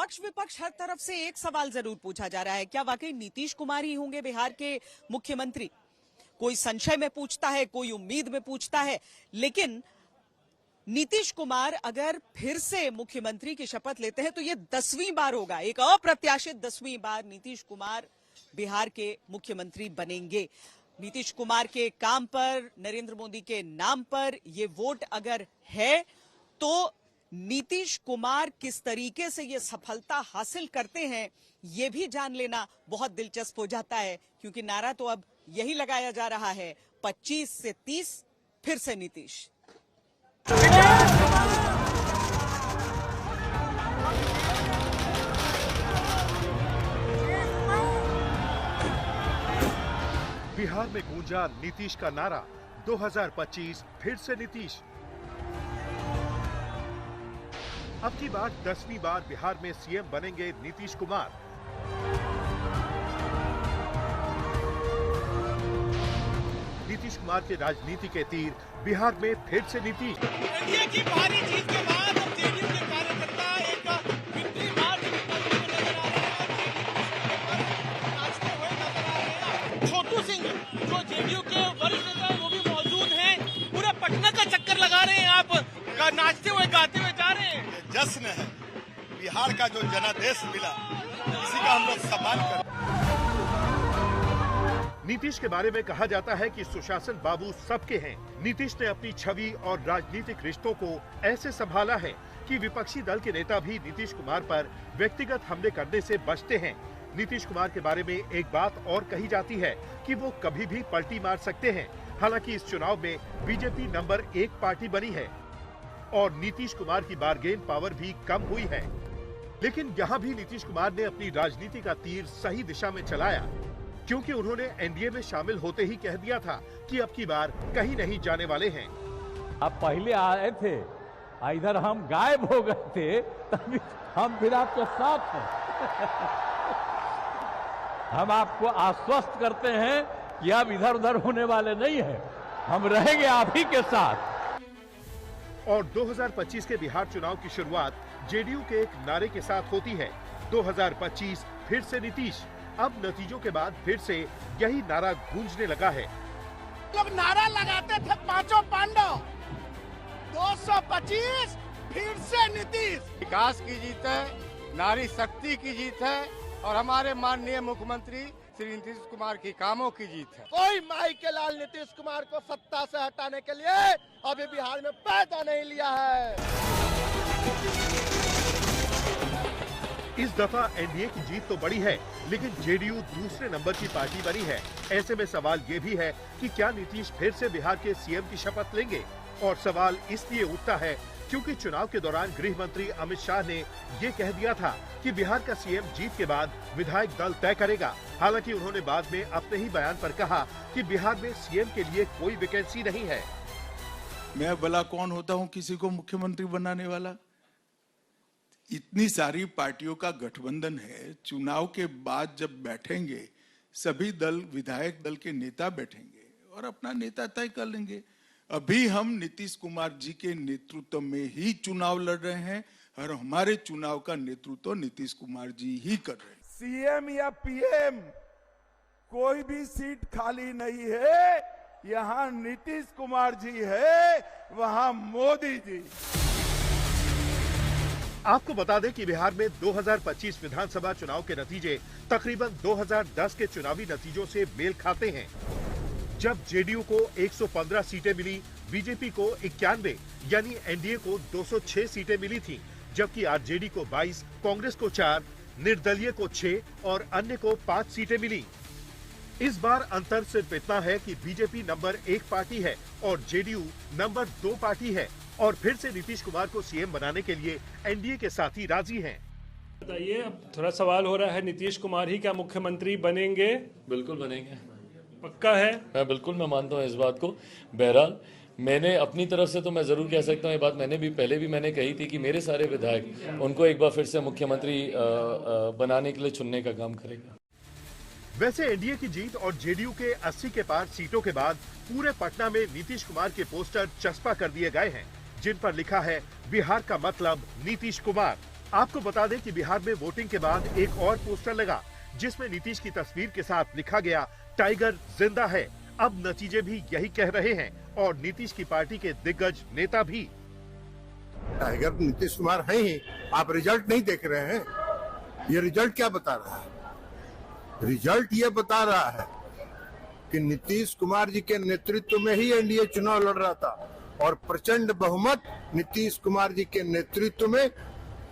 पक्ष विपक्ष हर तरफ से एक सवाल जरूर पूछा जा रहा है, क्या वाकई नीतीश कुमार ही होंगे बिहार के मुख्यमंत्री? कोई संशय में पूछता है, कोई उम्मीद में पूछता है, लेकिन नीतीश कुमार अगर फिर से मुख्यमंत्री की शपथ लेते हैं तो ये 10वीं बार होगा, एक अप्रत्याशित 10वीं बार नीतीश कुमार बिहार के मुख्यमंत्री बनेंगे। नीतीश कुमार के काम पर, नरेंद्र मोदी के नाम पर ये वोट अगर है तो नीतीश कुमार किस तरीके से ये सफलता हासिल करते हैं ये भी जान लेना बहुत दिलचस्प हो जाता है, क्योंकि नारा तो अब यही लगाया जा रहा है, 25 से 30 फिर से नीतीश। बिहार में गूंजा नीतीश का नारा, 2025 फिर से नीतीश। अब की बार 10वीं बार बिहार में सीएम बनेंगे नीतीश कुमार। नीतीश कुमार के राजनीति के तीर बिहार में फिर से नीतीश। एनडीए की भारी जीत के बाद अब जेडीयू के कार्यकर्ता एक विक्ट्री मार्च निकालते हुए नाचते हुए नजर आ रहे हैं। छोटू सिंह जो जेडीयू के वरिष्ठ नेता हैं वो भी मौजूद हैं, पूरे पटना का चक्कर लगा रहे हैं, आप नाचते हुए गाते हुए जा रहे हैं। जश्न है बिहार का, जो जनादेश मिला इसी का हम लोग सम्मान करते हैं। नीतीश के बारे में कहा जाता है कि सुशासन बाबू सबके हैं। नीतीश ने अपनी छवि और राजनीतिक रिश्तों को ऐसे संभाला है कि विपक्षी दल के नेता भी नीतीश कुमार पर व्यक्तिगत हमले करने से बचते हैं। नीतीश कुमार के बारे में एक बात और कही जाती है कि वो कभी भी पलटी मार सकते हैं। हालांकि इस चुनाव में बीजेपी नंबर 1 पार्टी बनी है और नीतीश कुमार की बारगेन पावर भी कम हुई है, लेकिन यहाँ भी नीतीश कुमार ने अपनी राजनीति का तीर सही दिशा में चलाया, क्योंकि उन्होंने एनडीए में शामिल होते ही कह दिया था कि अब की बार कहीं नहीं जाने वाले हैं। आप पहले आए थे, इधर हम गायब हो गए थे, तभी हम फिर आपके साथ हैं। हम आपको आश्वस्त करते हैं कि आप इधर उधर होने वाले नहीं हैं, हम रहेंगे आप ही के साथ। और 2025 के बिहार चुनाव की शुरुआत जेडीयू के एक नारे के साथ होती है, 2025 फिर से नीतीश। अब नतीजों के बाद फिर से यही नारा गूंजने लगा है। लोग नारा लगाते थे पांचों पांडव, 225 फिर से नीतीश। विकास की जीत है, नारी शक्ति की जीत है और हमारे माननीय मुख्यमंत्री श्री नीतीश कुमार की कामों की जीत है। कोई माई के लाल नीतीश कुमार को सत्ता से हटाने के लिए अभी बिहार में पैदा नहीं लिया है। इस दफा एनडीए की जीत तो बड़ी है, लेकिन जेडीयू दूसरे नंबर की पार्टी बनी है। ऐसे में सवाल ये भी है कि क्या नीतीश फिर से बिहार के सीएम की शपथ लेंगे? और सवाल इसलिए उठता है क्योंकि चुनाव के दौरान गृह मंत्री अमित शाह ने ये कह दिया था कि बिहार का सीएम जीत के बाद विधायक दल तय करेगा। हालांकि उन्होंने बाद में अपने ही बयान पर कहा कि बिहार में सीएम के लिए कोई वैकेंसी नहीं है। मैं भला कौन होता हूं किसी को मुख्यमंत्री बनाने वाला? इतनी सारी पार्टियों का गठबंधन है, चुनाव के बाद जब बैठेंगे सभी दल, विधायक दल के नेता बैठेंगे और अपना नेता तय कर लेंगे। अभी हम नीतीश कुमार जी के नेतृत्व में ही चुनाव लड़ रहे हैं और हमारे चुनाव का नेतृत्व नीतीश कुमार जी ही कर रहे हैं। सीएम या पीएम कोई भी सीट खाली नहीं है, यहाँ नीतीश कुमार जी है, वहाँ मोदी जी। आपको बता दें कि बिहार में 2025 विधानसभा चुनाव के नतीजे तकरीबन 2010 के चुनावी नतीजों से मेल खाते हैं। जब जेडीयू को 115 सीटें मिली, बीजेपी को 91 यानी एनडीए को 206 सीटें मिली थी, जबकि आरजेडी को 22, कांग्रेस को 4, निर्दलीय को 6 और अन्य को 5 सीटें मिली। इस बार अंतर सिर्फ इतना है कि बीजेपी नंबर 1 पार्टी है और जेडीयू नंबर 2 पार्टी है और फिर से नीतीश कुमार को सीएम बनाने के लिए एनडीए के साथी राजी हैं। बताइए, अब थोड़ा सवाल हो रहा है, नीतीश कुमार ही क्या मुख्यमंत्री बनेंगे? बिल्कुल बनेंगे, पक्का है? मैं मानता हूँ इस बात को। बहरहाल मैंने अपनी तरफ से तो मैं जरूर कह सकता हूँ, ये बात मैंने भी पहले भी मैंने कही थी कि मेरे सारे विधायक उनको एक बार फिर से मुख्यमंत्री बनाने के लिए चुनने का काम करेगा। वैसे एनडीए की जीत और जेडीयू के 80 के पार सीटों के बाद पूरे पटना में नीतीश कुमार के पोस्टर चस्पा कर दिए गए हैं, जिन पर लिखा है बिहार का मतलब नीतीश कुमार। आपको बता दें कि बिहार में वोटिंग के बाद एक और पोस्टर लगा जिसमें नीतीश की तस्वीर के साथ लिखा गया टाइगर जिंदा है। अब नतीजे भी यही कह रहे हैं और नीतीश की पार्टी के दिग्गज नेता भी। टाइगर नीतीश कुमार है ही, आप रिजल्ट नहीं देख रहे हैं। ये रिजल्ट क्या बता रहा है? रिजल्ट ये बता रहा है कि नीतीश कुमार जी के नेतृत्व में ही एनडीए चुनाव लड़ रहा था और प्रचंड बहुमत नीतीश कुमार जी के नेतृत्व में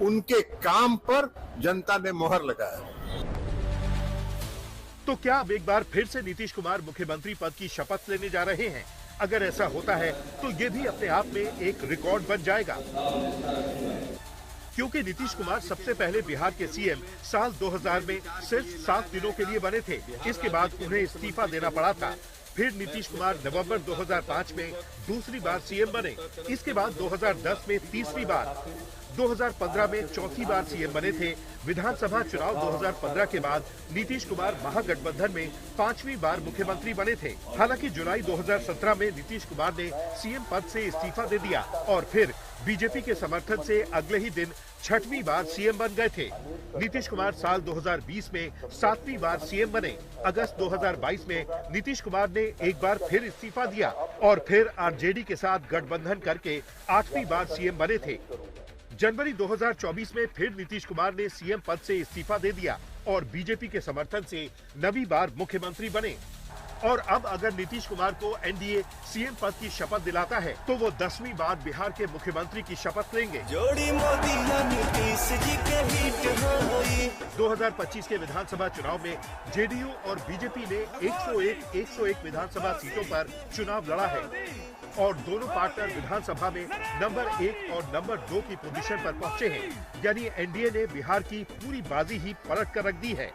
उनके काम पर जनता ने मोहर लगाया। तो क्या अब एक बार फिर से नीतीश कुमार मुख्यमंत्री पद की शपथ लेने जा रहे हैं? अगर ऐसा होता है तो ये भी अपने आप में एक रिकॉर्ड बन जाएगा, क्योंकि नीतीश कुमार सबसे पहले बिहार के सीएम साल 2000 में सिर्फ 7 दिनों के लिए बने थे। इसके बाद उन्हें इस्तीफा देना पड़ा था। फिर नीतीश कुमार नवंबर 2005 में दूसरी बार सीएम बने। इसके बाद 2010 में तीसरी बार, 2015 में चौथी बार सीएम बने थे। विधानसभा चुनाव 2015 के बाद नीतीश कुमार महागठबंधन में 5वीं बार मुख्यमंत्री बने थे। हालांकि जुलाई 2017 में नीतीश कुमार ने सीएम पद से इस्तीफा दे दिया और फिर बीजेपी के समर्थन से अगले ही दिन 6वीं बार सीएम बन गए थे। नीतीश कुमार साल 2020 में 7वीं बार सीएम बने। अगस्त 2022 में नीतीश कुमार ने एक बार फिर इस्तीफा दिया और फिर आरजेडी के साथ गठबंधन करके 8वीं बार सीएम बने थे। जनवरी 2024 में फिर नीतीश कुमार ने सीएम पद से इस्तीफा दे दिया और बीजेपी के समर्थन से 9वीं बार मुख्यमंत्री बने। और अब अगर नीतीश कुमार को एनडीए सीएम पद की शपथ दिलाता है तो वो 10वीं बार बिहार के मुख्यमंत्री की शपथ लेंगे। जोड़ी मोदी नीतीश जी के हिट होई। 2025 के विधानसभा चुनाव में जेडीयू और बीजेपी ने 101 विधानसभा सीटों पर चुनाव लड़ा है और दोनों पार्टनर विधानसभा में नंबर 1 और नंबर 2 की पोजीशन पर पहुंचे हैं। यानी एनडीए ने बिहार की पूरी बाजी ही पलट कर रख दी है।